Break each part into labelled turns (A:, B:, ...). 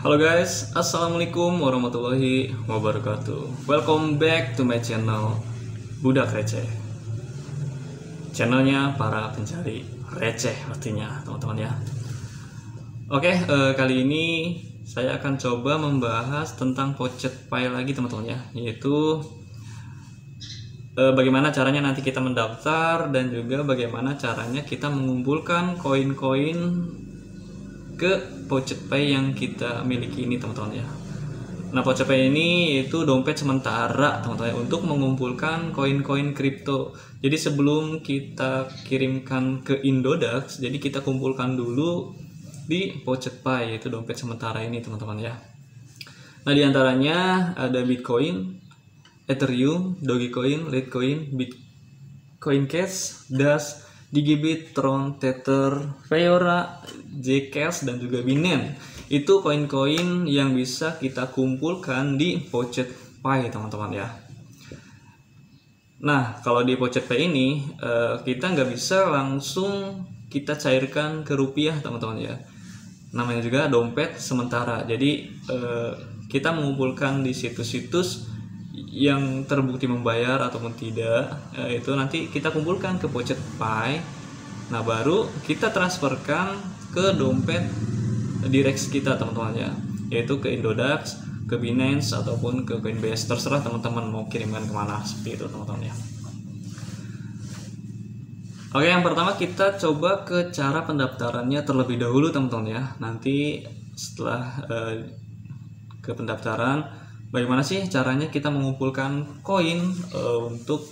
A: Halo guys, assalamualaikum warahmatullahi wabarakatuh. Welcome back to my channel Budak Receh. Channelnya para pencari receh pastinya teman-teman ya. Oke, kali ini saya akan coba membahas tentang Pocket Pi lagi teman-teman ya, yaitu bagaimana caranya nanti kita mendaftar dan juga bagaimana caranya kita mengumpulkan koin-koin ke Pocket Pi yang kita miliki ini teman-teman ya. Nah, Pocket Pi ini itu dompet sementara teman-teman ya, untuk mengumpulkan koin-koin kripto. Jadi sebelum kita kirimkan ke Indodax, jadi kita kumpulkan dulu di Pocket Pi, yaitu dompet sementara ini teman-teman ya. Nah, diantaranya ada Bitcoin, Ethereum, Dogecoin, Litecoin, Bitcoin Cash, Dash, Digibit, Tron, Tether, Feora, Zcash, dan juga Binance. Itu koin-koin yang bisa kita kumpulkan di Pocket Pi teman-teman ya. Nah, kalau di Pocket Pi ini kita nggak bisa langsung kita cairkan ke rupiah teman-teman ya. Namanya juga dompet sementara. Jadi kita mengumpulkan di situs-situs yang terbukti membayar ataupun tidak, itu nanti kita kumpulkan ke Pocket Pi. Nah, baru kita transferkan ke dompet Direx kita teman-teman ya, yaitu ke Indodax, ke Binance ataupun ke Coinbase, terserah teman-teman mau kirimkan kemana seperti itu teman-teman ya. Oke, yang pertama kita coba ke cara pendaftarannya terlebih dahulu teman-teman ya. Nanti setelah ke pendaftaran, bagaimana sih caranya kita mengumpulkan koin untuk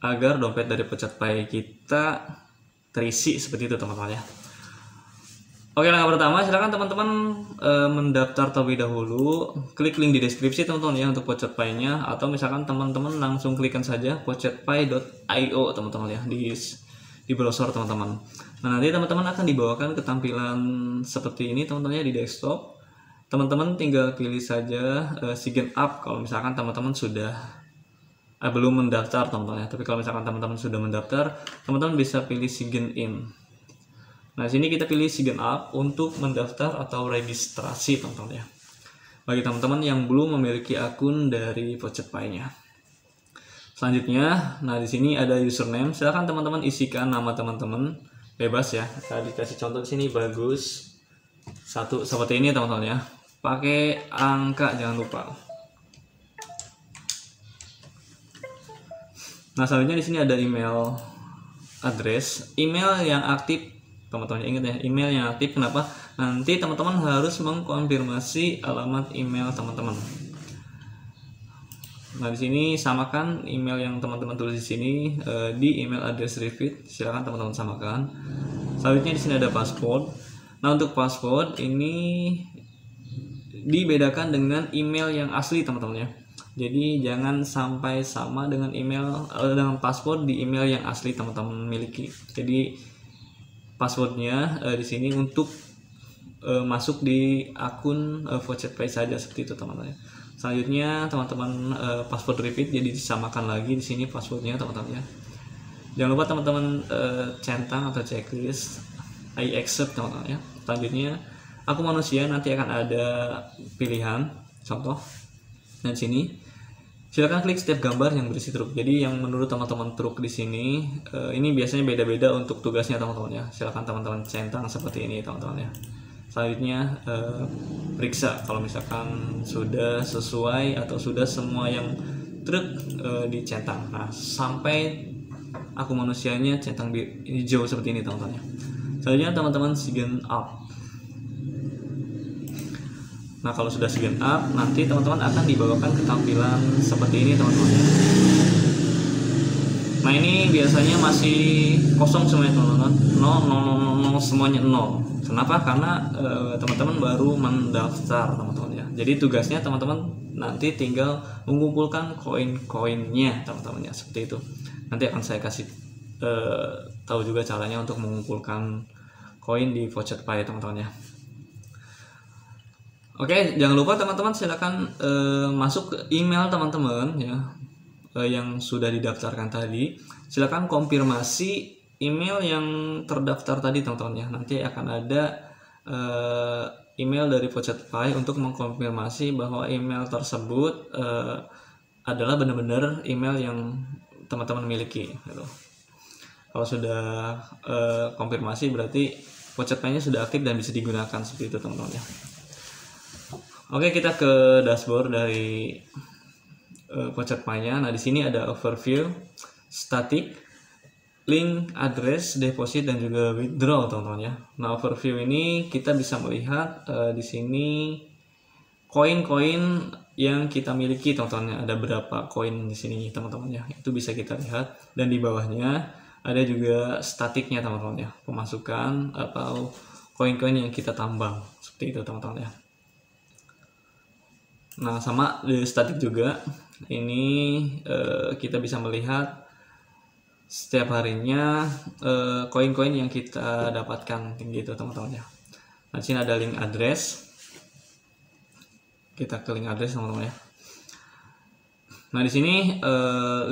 A: agar dompet dari Pocket Pi kita terisi seperti itu teman-teman ya. Oke, langkah pertama silakan teman-teman mendaftar terlebih dahulu. Klik link di deskripsi teman-teman ya untuk Pocket Pi-nya, atau misalkan teman-teman langsung klikkan saja pocketpi.io teman-teman ya di browser teman-teman. Nah, nanti teman-teman akan dibawakan ke tampilan seperti ini teman-teman ya di desktop. Teman-teman tinggal pilih saja sign up kalau misalkan teman-teman sudah belum mendaftar teman-teman ya. Tapi kalau misalkan teman-teman sudah mendaftar, teman-teman bisa pilih sign in. Nah, sini kita pilih sign up untuk mendaftar atau registrasi teman-teman ya. Bagi teman-teman yang belum memiliki akun dari Pocket Pi-nya. Selanjutnya, nah di sini ada username. Silakan teman-teman isikan nama teman-teman bebas ya. Saya dikasih contoh di sini bagus. Satu seperti ini teman-teman ya. Pakai angka jangan lupa. Nah, selanjutnya di sini ada email address, email yang aktif teman-teman. Ingat ya, email yang aktif. Kenapa? Nanti teman-teman harus mengkonfirmasi alamat email teman-teman. Nah, di sini samakan email yang teman-teman tulis di sini di email address repeat. Silakan teman-teman samakan. Selanjutnya di sini ada password. Nah, untuk password ini dibedakan dengan email yang asli teman-teman ya. Jadi jangan sampai sama dengan email dengan password di email yang asli teman-teman miliki. Jadi passwordnya di sini untuk masuk di akun Pocket Pi saja seperti itu teman-teman. Selanjutnya teman-teman password repeat, jadi disamakan lagi di sini passwordnya teman-teman ya. Jangan lupa teman-teman centang atau checklist I accept teman-teman ya. Selanjutnya aku manusia, nanti akan ada pilihan contoh. Nah, di sini silakan klik setiap gambar yang berisi truk. Jadi yang menurut teman-teman truk di sini ini biasanya beda-beda untuk tugasnya teman-teman ya. Silakan teman-teman centang seperti ini teman-teman ya. Selanjutnya periksa kalau misalkan sudah sesuai atau sudah semua yang truk dicentang. Nah, sampai aku manusianya centang hijau seperti ini teman-teman ya. Selanjutnya teman-teman sign up. Nah, kalau sudah sign up, nanti teman-teman akan dibawakan ke tampilan seperti ini teman-teman. Nah, ini biasanya masih kosong semuanya teman-teman. 0 semuanya 0. Kenapa? Karena teman-teman baru mendaftar teman-teman ya. Jadi tugasnya teman-teman nanti tinggal mengumpulkan koin-koinnya teman-teman ya, seperti itu. Nanti akan saya kasih tahu juga caranya untuk mengumpulkan koin di Pocket Pi teman-teman ya. Oke, jangan lupa teman-teman silakan masuk ke email teman-teman ya yang sudah didaftarkan tadi. Silakan konfirmasi email yang terdaftar tadi teman-teman ya. Nanti akan ada email dari PocketPay untuk mengkonfirmasi bahwa email tersebut adalah benar-benar email yang teman-teman miliki gitu. Kalau sudah konfirmasi berarti PocketPay-nya sudah aktif dan bisa digunakan seperti itu teman-teman ya. Oke, kita ke dashboard dari PocketPay-nya. Nah, di sini ada overview, static, link, address, deposit, dan juga withdraw teman-teman ya. Nah, overview ini kita bisa melihat di sini koin-koin yang kita miliki teman-teman ya. Ada berapa koin di sini teman-teman ya. Itu bisa kita lihat, dan di bawahnya ada juga statiknya teman-teman ya. Pemasukan atau koin-koin yang kita tambang seperti itu teman-teman ya. Nah, sama di statik juga ini kita bisa melihat setiap harinya koin-koin yang kita dapatkan gitu teman-teman ya. Nah, di sini ada link address. Kita ke link address teman-teman ya. Nah, di sini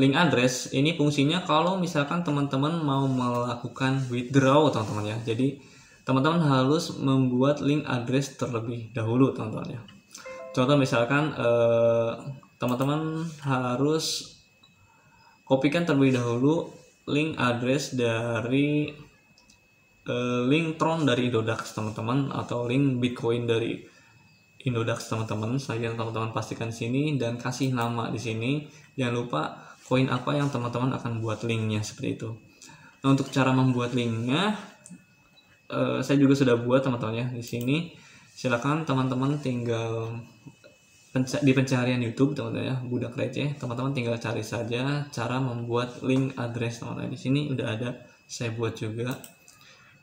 A: link address ini fungsinya kalau misalkan teman-teman mau melakukan withdraw teman-teman ya. Jadi teman-teman harus membuat link address terlebih dahulu teman-teman ya. Contoh misalkan teman-teman harus kopikan terlebih dahulu link address dari link Tron dari Indodax teman-teman, atau link Bitcoin dari Indodax teman-teman. Saya teman-teman pastikan sini dan kasih nama di sini. Jangan lupa koin apa yang teman-teman akan buat linknya seperti itu. Nah, untuk cara membuat linknya saya juga sudah buat teman-teman ya. Di sini silakan teman-teman tinggal di pencarian YouTube teman-teman ya, Budak Receh, teman-teman tinggal cari saja cara membuat link address teman-teman. Di sini udah ada, saya buat juga.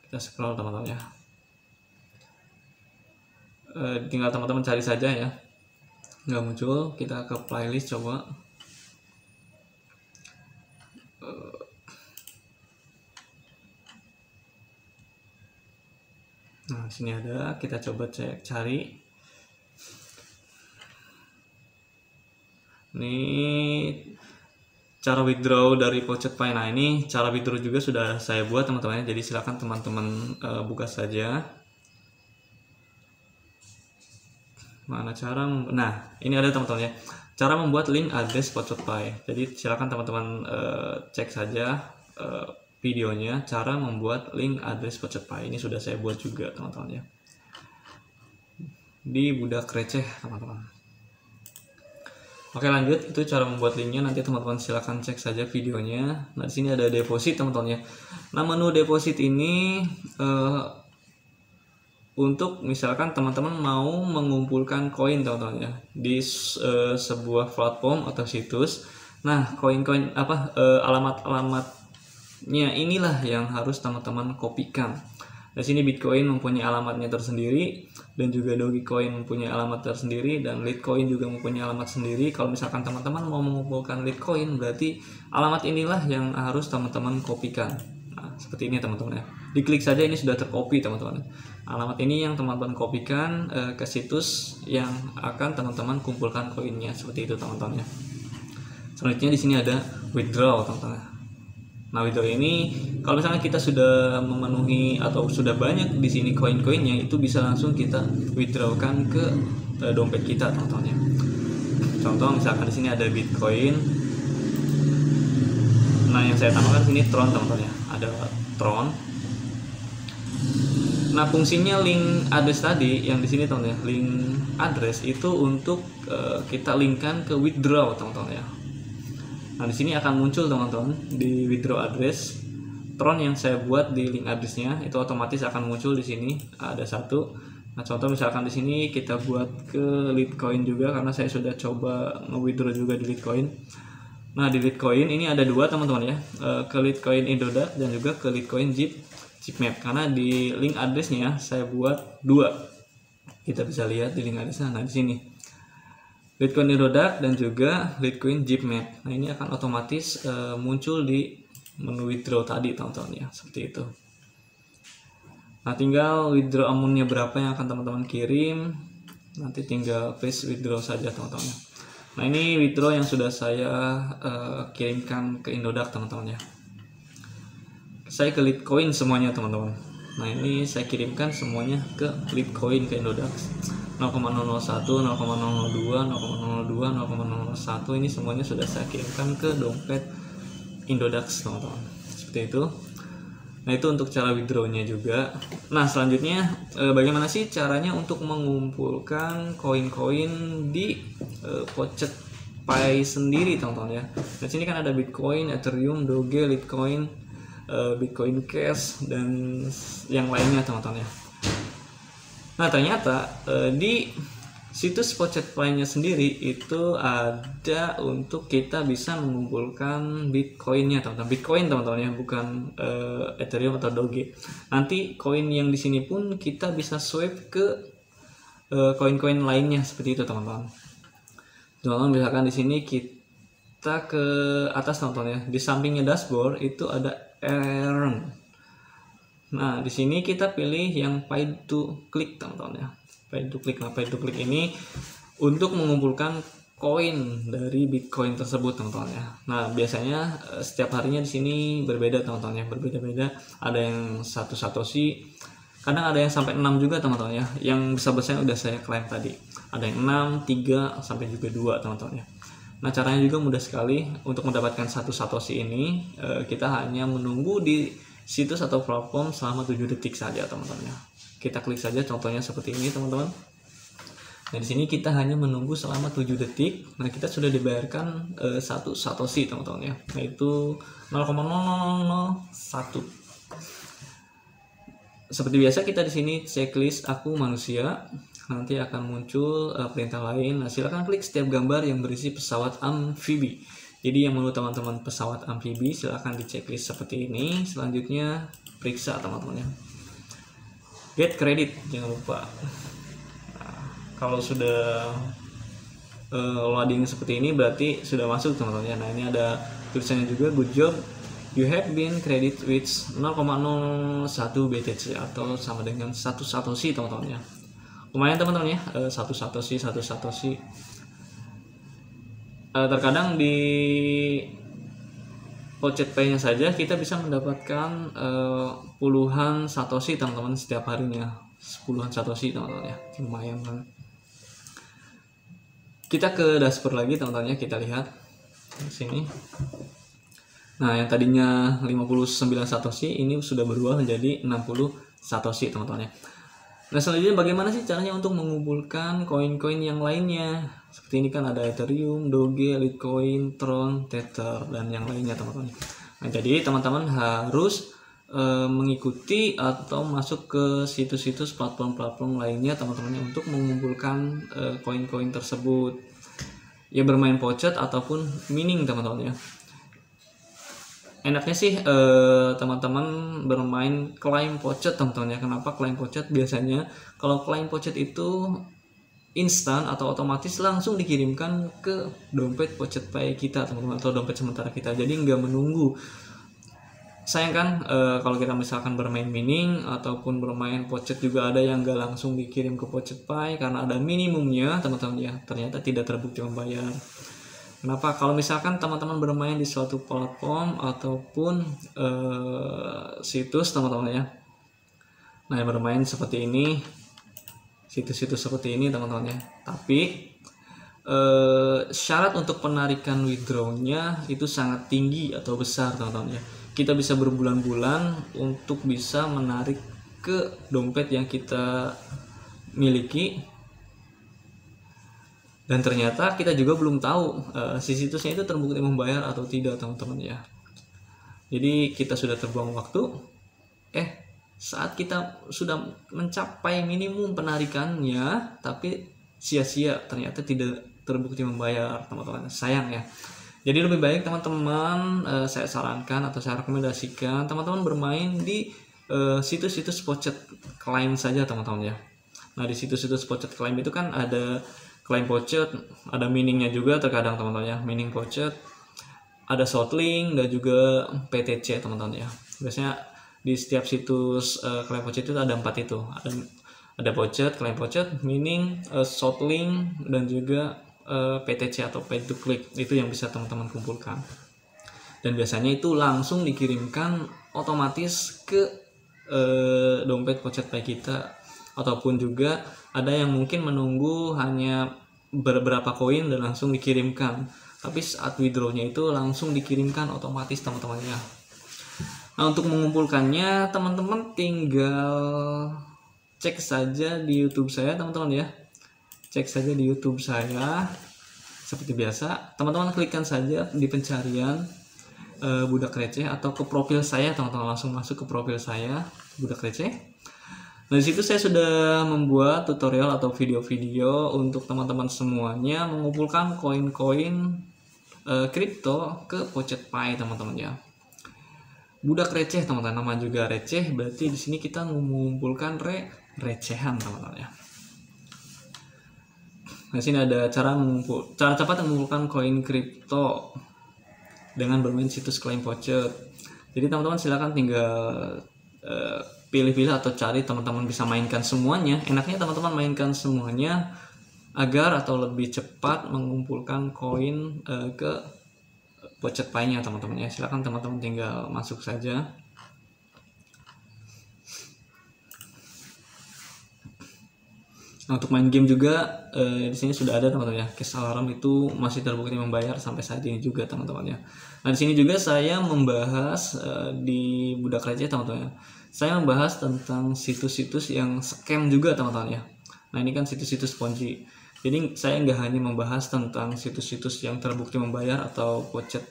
A: Kita scroll teman-teman ya. Tinggal teman-teman cari saja ya. Nggak muncul, kita ke playlist coba. Nah, sini ada, kita coba cari. Ini cara withdraw dari PocketPay. Nah, ini cara withdraw juga sudah saya buat teman-teman ya. Jadi silakan teman-teman buka saja. Mana cara? Nah, ini ada teman-teman ya. Cara membuat link address PocketPay. Jadi silakan teman-teman cek saja videonya cara membuat link address PocketPay. Ini sudah saya buat juga teman-teman ya. Di Budak Receh teman-teman. Oke, lanjut, itu cara membuat linknya. Nanti teman-teman silahkan cek saja videonya. Nah, di sini ada deposit teman-teman ya. Nah, menu deposit ini untuk misalkan teman-teman mau mengumpulkan koin teman-teman ya di sebuah platform atau situs. Nah, koin-koin alamat-alamatnya inilah yang harus teman-teman kopikan. Di sini Bitcoin mempunyai alamatnya tersendiri, dan juga Dogecoin mempunyai alamat tersendiri, dan Litecoin juga mempunyai alamat sendiri. Kalau misalkan teman-teman mau mengumpulkan Litecoin, berarti alamat inilah yang harus teman-teman kopikan. Nah, seperti ini teman-teman ya. Diklik saja, ini sudah tercopy teman-teman. Alamat ini yang teman-teman kopikan ke situs yang akan teman-teman kumpulkan koinnya, seperti itu teman-teman ya. Selanjutnya di sini ada withdraw teman-teman. Nah, withdraw ini kalau misalnya kita sudah memenuhi atau sudah banyak di sini koin-koinnya, itu bisa langsung kita withdrawkan ke dompet kita teman-teman ya. Contoh misalkan di sini ada Bitcoin. Nah, yang saya tambahkan di sini Tron teman-teman ya. Ada Tron. Nah, fungsinya link address tadi yang di sini teman-teman ya, link address itu untuk kita linkkan ke withdraw teman-teman ya. Nah, di sini akan muncul teman-teman di withdraw address Tron yang saya buat di link addressnya, itu otomatis akan muncul di sini ada satu. Nah, contoh misalkan di sini kita buat ke Litecoin juga, karena saya sudah coba nge-withdraw juga di Litecoin. Nah, di Litecoin ini ada dua teman-teman ya, ke Litecoin Indodax dan juga ke Litecoin Zipmap. Karena di link addressnya saya buat dua, kita bisa lihat di link addressnya. Nah, di sini Litecoin Indodax dan juga Litecoin Zipmap. Nah, ini akan otomatis muncul di menu withdraw tadi teman-teman ya, seperti itu. Nah, tinggal withdraw amount-nya berapa yang akan teman-teman kirim, nanti tinggal press withdraw saja teman-teman. Nah, ini withdraw yang sudah saya kirimkan ke Indodax teman-teman ya. Saya ke Litecoin semuanya teman-teman. Nah ini saya kirimkan semuanya ke Litecoin, ke Indodax 0,001, 0,002, 0,002, 0,001 ini semuanya sudah saya kirimkan ke dompet Indodax teman-teman, seperti itu. Nah itu untuk cara withdrawnya juga. Nah selanjutnya bagaimana sih caranya untuk mengumpulkan koin-koin di Pocket Pi sendiri teman-teman ya. Nah sini kan ada Bitcoin, Ethereum, Doge, Litecoin, Bitcoin Cash dan yang lainnya teman-teman ya. Nah ternyata di situs Pocket Pi-nya sendiri itu ada untuk kita bisa mengumpulkan Bitcoin-nya teman-teman. Bitcoin teman-teman ya, bukan Ethereum atau Doge. Nanti koin yang di sini pun kita bisa swipe ke koin-koin lainnya seperti itu teman-teman. Teman-teman misalkan di sini kita ke atas teman-teman ya. Di sampingnya dashboard itu ada earn. Nah, di sini kita pilih yang pay to click teman-teman ya. Pay to click. Nah, pay to click ini untuk mengumpulkan koin dari Bitcoin tersebut teman-teman ya. Nah, biasanya setiap harinya di sini berbeda teman-teman ya, berbeda-beda. Ada yang 1 satoshi, kadang ada yang sampai 6 juga teman-teman ya. Yang besar-besarnya udah saya klaim tadi. Ada yang 6, 3 sampai juga 2 teman-teman ya. Nah caranya juga mudah sekali. Untuk mendapatkan 1 satoshi ini kita hanya menunggu di situs atau platform selama 7 detik saja teman-teman ya. Kita klik saja contohnya seperti ini teman-teman. Nah di sini kita hanya menunggu selama 7 detik. Nah kita sudah dibayarkan 1 satoshi teman-teman ya, yaitu 0,0001. Seperti biasa kita di sini checklist aku manusia. Nanti akan muncul perintah lain. Nah, silakan klik setiap gambar yang berisi pesawat amfibi. Jadi yang menurut teman-teman pesawat amfibi silakan di checklist seperti ini. Selanjutnya periksa teman-teman ya. Get credit jangan lupa. Nah, kalau sudah loading seperti ini berarti sudah masuk teman-teman ya. Nah ini ada tulisannya juga, good job, you have been credit with 0,01 BTC atau sama dengan 1 satoshi teman-teman ya. Lumayan teman-teman ya, 1 satoshi. Terkadang di Pocket Pi-nya saja kita bisa mendapatkan puluhan satoshi teman-teman setiap harinya. Puluhan satoshi teman-teman ya, lumayan banget. Kita ke dashboard lagi teman-teman ya, kita lihat di sini. Nah yang tadinya 59 satoshi ini sudah berubah menjadi 60 satoshi teman-teman ya. Nah selanjutnya bagaimana sih caranya untuk mengumpulkan koin-koin yang lainnya? Seperti ini kan ada Ethereum, Doge, Litecoin, Tron, Tether, dan yang lainnya teman-teman. Nah jadi teman-teman harus mengikuti atau masuk ke situs-situs platform-platform lainnya teman-teman untuk mengumpulkan koin-koin tersebut. Ya bermain Pocket ataupun mining teman-teman ya. Enaknya sih teman-teman bermain claim Pocket teman-teman ya. Kenapa claim Pocket? Biasanya kalau claim Pocket itu instan atau otomatis langsung dikirimkan ke dompet Pocket Pi kita teman-teman, atau dompet sementara kita. Jadi nggak menunggu. Sayang kan kalau kita misalkan bermain mining ataupun bermain Pocket juga ada yang nggak langsung dikirim ke Pocket Pi karena ada minimumnya teman-teman ya. Ternyata tidak terbukti membayar. Kenapa? Kalau misalkan teman-teman bermain di suatu platform ataupun situs teman-teman ya. Nah, yang bermain seperti ini, situs-situs seperti ini teman-teman ya. Tapi syarat untuk penarikan withdraw-nya itu sangat tinggi atau besar teman-teman ya. Kita bisa berbulan-bulan untuk bisa menarik ke dompet yang kita miliki. Dan ternyata kita juga belum tahu si situsnya itu terbukti membayar atau tidak teman-teman ya. Jadi kita sudah terbuang waktu. Saat kita sudah mencapai minimum penarikannya, tapi sia-sia ternyata tidak terbukti membayar teman-teman. Sayang ya. Jadi lebih baik teman-teman saya sarankan atau saya rekomendasikan teman-teman bermain di situs-situs Pocket Claim saja teman-teman ya. Nah di situs-situs Pocket Claim itu kan ada claim Pocket, ada miningnya juga terkadang teman-teman ya, mining Pocket, ada shortlink dan juga PTC teman-teman ya. Biasanya di setiap situs claim Pocket itu ada 4 itu, ada Pocket, claim Pocket, mining, shortlink dan juga PTC atau pay to click. Itu yang bisa teman-teman kumpulkan. Dan biasanya itu langsung dikirimkan otomatis ke dompet Pocket Pi kita, ataupun juga ada yang mungkin menunggu hanya beberapa koin dan langsung dikirimkan, tapi saat withdrawnya itu langsung dikirimkan otomatis teman-temannya. Nah, untuk mengumpulkannya teman-teman tinggal cek saja di YouTube saya teman-teman ya, cek saja di YouTube saya seperti biasa. Teman-teman klikkan saja di pencarian budak receh atau ke profil saya, teman-teman langsung masuk ke profil saya budak receh. Nah, di situ saya sudah membuat tutorial atau video-video untuk teman-teman semuanya mengumpulkan koin-koin kripto ke Pocket Pi teman-teman ya. Budak receh teman-teman, nama juga receh, berarti di sini kita mengumpulkan recehan teman-teman ya. Nah, sini ada cara cepat mengumpulkan koin kripto dengan bermain situs Claim Pocket. Jadi teman-teman silakan tinggal pilih-pilih atau cari, teman-teman bisa mainkan semuanya. Enaknya teman-teman mainkan semuanya agar atau lebih cepat mengumpulkan koin ke Pocket Pi-nya teman-teman ya. Silakan teman-teman tinggal masuk saja. Nah, untuk main game juga di sini sudah ada teman-teman ya. Cash Alarm itu masih terbukti membayar sampai saat ini juga teman-teman ya. Nah, di sini juga saya membahas di budak receh teman-teman ya. Saya membahas tentang situs-situs yang scam juga teman-teman ya. Nah, ini kan situs-situs Ponzi. Jadi saya nggak hanya membahas tentang situs-situs yang terbukti membayar atau pocket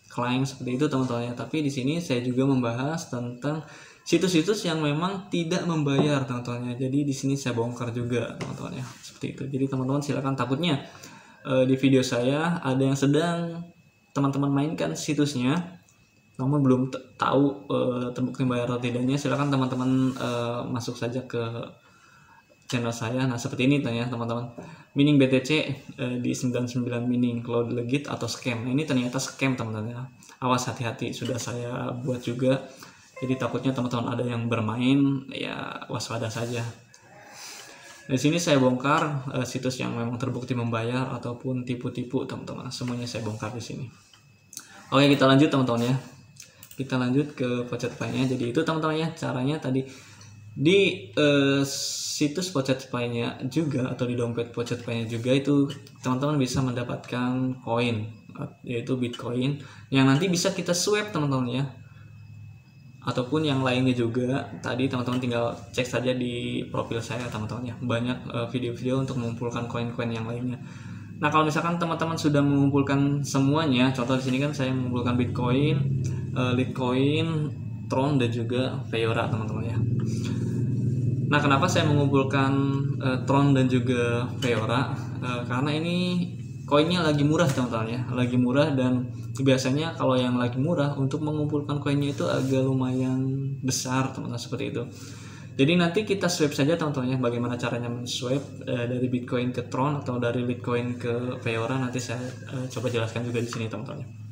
A: claim seperti itu teman-teman ya. Tapi di sini saya juga membahas tentang situs-situs yang memang tidak membayar teman-teman ya. Jadi di sini saya bongkar juga teman-teman ya, seperti itu. Jadi teman-teman silakan, takutnya di video saya ada yang sedang teman-teman mainkan situsnya namun belum tahu terbukti membayar atau tidaknya, silakan teman-teman masuk saja ke channel saya. Nah, seperti ini ya teman-teman, mining BTC di 99 mining cloud legit atau scam. Nah, ini ternyata scam teman-teman ya, awas hati-hati, sudah saya buat juga. Jadi takutnya teman-teman ada yang bermain, ya waspada saja. Di sini saya bongkar situs yang memang terbukti membayar ataupun tipu-tipu teman-teman. Semuanya saya bongkar di sini. Oke, kita lanjut teman-teman ya. Kita lanjut ke Pocket Pi-nya. Jadi itu teman-teman ya caranya tadi di situs Pocket Pi-nya juga atau di dompet Pocket Pi-nya juga itu teman-teman bisa mendapatkan koin, yaitu Bitcoin yang nanti bisa kita swipe teman-teman ya. Ataupun yang lainnya juga, tadi teman-teman tinggal cek saja di profil saya teman-teman ya, banyak video-video untuk mengumpulkan koin-koin yang lainnya. Nah, kalau misalkan teman-teman sudah mengumpulkan semuanya, contoh di sini kan saya mengumpulkan Bitcoin, Litecoin, Tron dan juga Feora teman-teman ya. Nah, kenapa saya mengumpulkan Tron dan juga Feora? Karena ini koinnya lagi murah teman-teman ya, lagi murah, dan biasanya kalau yang lagi murah untuk mengumpulkan koinnya itu agak lumayan besar teman-teman, seperti itu. Jadi nanti kita swipe saja teman-teman ya, bagaimana caranya men-swipe dari Bitcoin ke Tron atau dari Bitcoin ke Feora, nanti saya coba jelaskan juga di sini teman-teman.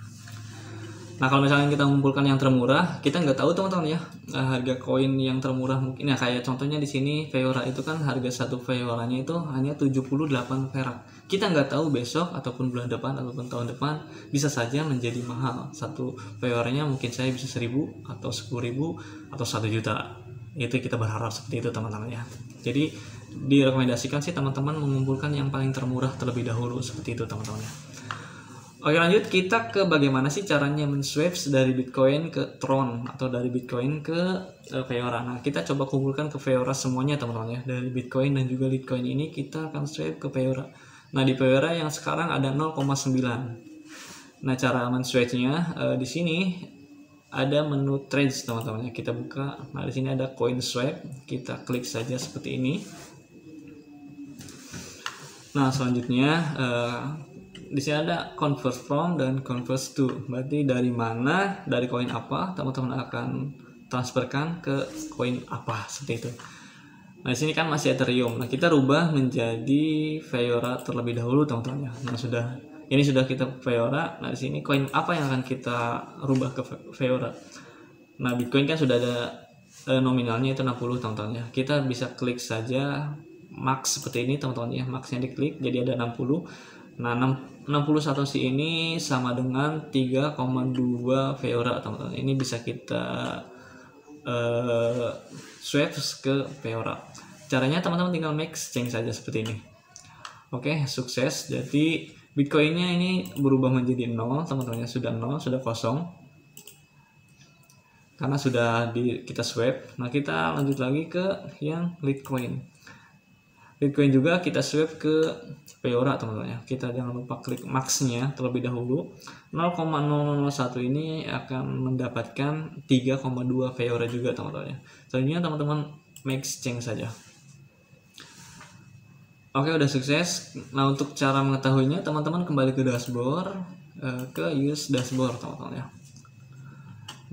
A: Nah, kalau misalnya kita mengumpulkan yang termurah, kita nggak tahu teman-teman ya harga koin yang termurah mungkin ya, kayak contohnya di sini Feora itu kan harga satu Feoranya itu hanya 78 perak. Kita nggak tahu besok ataupun bulan depan ataupun tahun depan bisa saja menjadi mahal. Satu Feoranya mungkin saya bisa 1.000 atau 10.000 atau 1 juta. Itu kita berharap seperti itu teman-teman ya. Jadi direkomendasikan sih teman-teman mengumpulkan yang paling termurah terlebih dahulu, seperti itu teman-teman ya. Oke, lanjut kita ke bagaimana sih caranya men-swipe dari Bitcoin ke Tron atau dari Bitcoin ke Feora. Nah, kita coba kumpulkan ke Feora semuanya teman-teman ya. Dari Bitcoin dan juga Litecoin ini kita akan swipe ke Feora. Nah, di Feora yang sekarang ada 0,9. Nah, cara men-swipe-nya di sini ada menu trades teman-teman ya. Kita buka. Nah, di sini ada coin swipe. Kita klik saja seperti ini. Nah, selanjutnya di sini ada convert from dan convert to. Berarti dari mana, dari koin apa teman-teman akan transferkan ke koin apa, seperti itu. Nah, di sini kan masih Ethereum. Nah, kita rubah menjadi Feora terlebih dahulu teman-teman ya. Nah, ini sudah kita Feora. Nah, di sini koin apa yang akan kita rubah ke Feora. Nah, Bitcoin kan sudah ada nominalnya itu 60 teman-teman ya. Kita bisa klik saja max seperti ini teman-teman ya. Maxnya diklik jadi ada 60. Nah, 60 satoshi ini sama dengan 3,2 Feora teman-teman. Ini bisa kita swap ke Peora. Caranya teman-teman tinggal exchange saja seperti ini. Oke, sukses. Jadi Bitcoinnya ini berubah menjadi 0, teman-teman, sudah 0, sudah kosong karena sudah kita swap. Nah, kita lanjut lagi ke yang Litecoin. Litecoin juga kita swap ke Peora, teman-teman ya. Kita jangan lupa klik max-nya terlebih dahulu. 0,001 ini akan mendapatkan 3,2 Peora juga, teman-teman ya. Selanjutnya teman-teman exchange saja. Oke, udah sukses. Nah, untuk cara mengetahuinya, teman-teman kembali ke dashboard, ke use dashboard, teman-teman ya.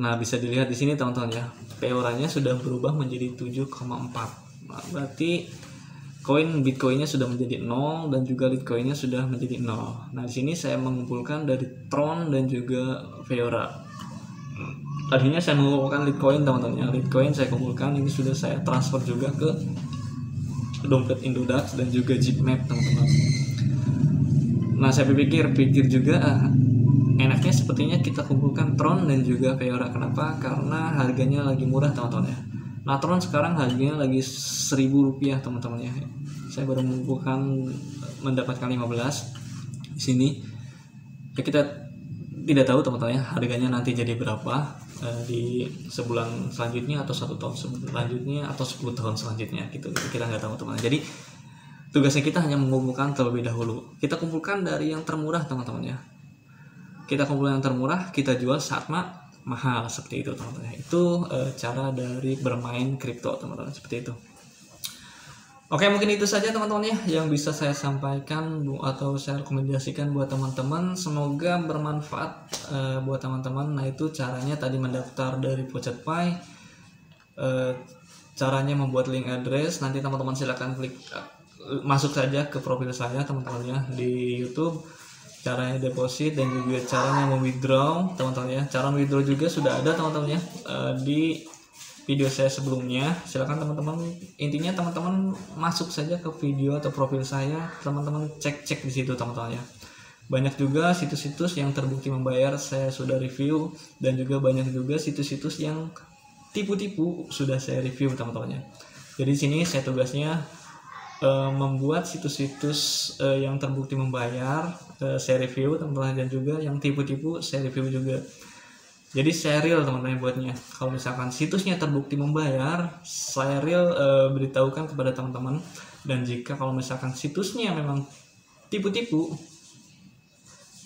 A: Nah, bisa dilihat di sini, teman-teman ya. Peoranya sudah berubah menjadi 7,4. Nah, berarti Bitcoinnya sudah menjadi 0 dan juga Litecoinnya sudah menjadi 0. Nah, di sini saya mengumpulkan dari Tron dan juga Peora. Tadinya saya mengumpulkan Litecoin, teman-teman ya. Litecoin saya kumpulkan, ini sudah saya transfer juga ke dompet Indodax dan juga Zipmap, teman-teman. Nah, saya pikir juga enaknya sepertinya kita kumpulkan Tron dan juga Peora. Kenapa? Karena harganya lagi murah, teman-teman ya. Nah, Tron sekarang harganya lagi Rp1.000, teman-teman ya. Saya baru mendapatkan 15 di sini. Ya, kita tidak tahu, teman-teman ya, harganya nanti jadi berapa di sebulan selanjutnya atau 1 tahun selanjutnya atau 10 tahun selanjutnya gitu. Kita nggak tahu, teman-teman. Jadi tugasnya kita hanya mengumpulkan terlebih dahulu. Kita kumpulkan dari yang termurah, teman-teman ya. Kita kumpulkan yang termurah, kita jual saat mahal, seperti itu, teman-teman. Itu cara dari bermain kripto, teman-teman, seperti itu. Oke, mungkin itu saja, teman-teman ya, yang bisa saya sampaikan atau saya rekomendasikan buat teman-teman. Semoga bermanfaat buat teman-teman. Nah, itu caranya tadi mendaftar dari PocketPie, caranya membuat link address. Nanti teman-teman silakan klik masuk saja ke profil saya, teman-teman ya, di YouTube. Caranya deposit dan juga caranya withdraw, teman-teman ya. Cara withdraw juga sudah ada, teman-teman ya, di video saya sebelumnya. Silakan teman-teman, intinya teman-teman masuk saja ke video atau profil saya, teman-teman cek di situ, teman-teman ya. Banyak juga situs-situs yang terbukti membayar saya sudah review, dan juga banyak juga situs-situs yang tipu-tipu sudah saya review, teman-teman ya. Jadi sini saya tugasnya membuat situs-situs yang terbukti membayar saya review, teman-teman, dan juga yang tipu-tipu saya review juga. Jadi saya real, teman-teman, buatnya. Kalau misalkan situsnya terbukti membayar, saya real beritahukan kepada teman-teman. Dan jika kalau misalkan situsnya memang tipu-tipu,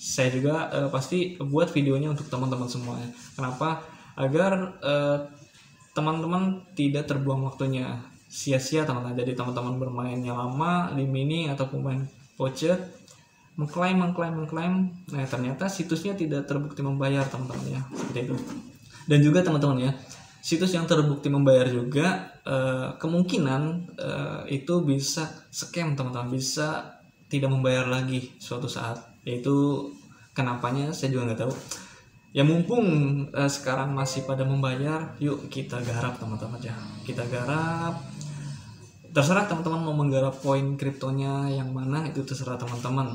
A: saya juga pasti buat videonya untuk teman-teman semuanya. Kenapa? Agar teman-teman tidak terbuang waktunya sia-sia, teman-teman. Jadi teman-teman bermainnya lama di mini ataupun main pocket, mengklaim, nah ternyata situsnya tidak terbukti membayar, teman-teman ya, seperti itu. Dan juga teman-teman ya, situs yang terbukti membayar juga kemungkinan itu bisa scam, teman-teman, bisa tidak membayar lagi suatu saat. Yaitu kenapanya saya juga nggak tahu. Ya, mumpung sekarang masih pada membayar, yuk kita garap, teman-teman ya, kita garap. Terserah teman-teman mau menggarap koin kriptonya yang mana, itu terserah teman-teman.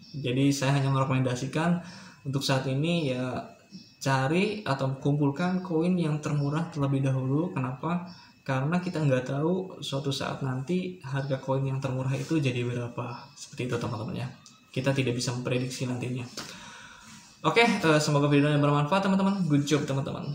A: Jadi saya hanya merekomendasikan untuk saat ini ya, cari atau kumpulkan koin yang termurah terlebih dahulu. Kenapa? Karena kita nggak tahu suatu saat nanti harga koin yang termurah itu jadi berapa. Seperti itu, teman-teman ya. Kita tidak bisa memprediksi nantinya. Oke, semoga videonya bermanfaat, teman-teman. Good job, teman-teman.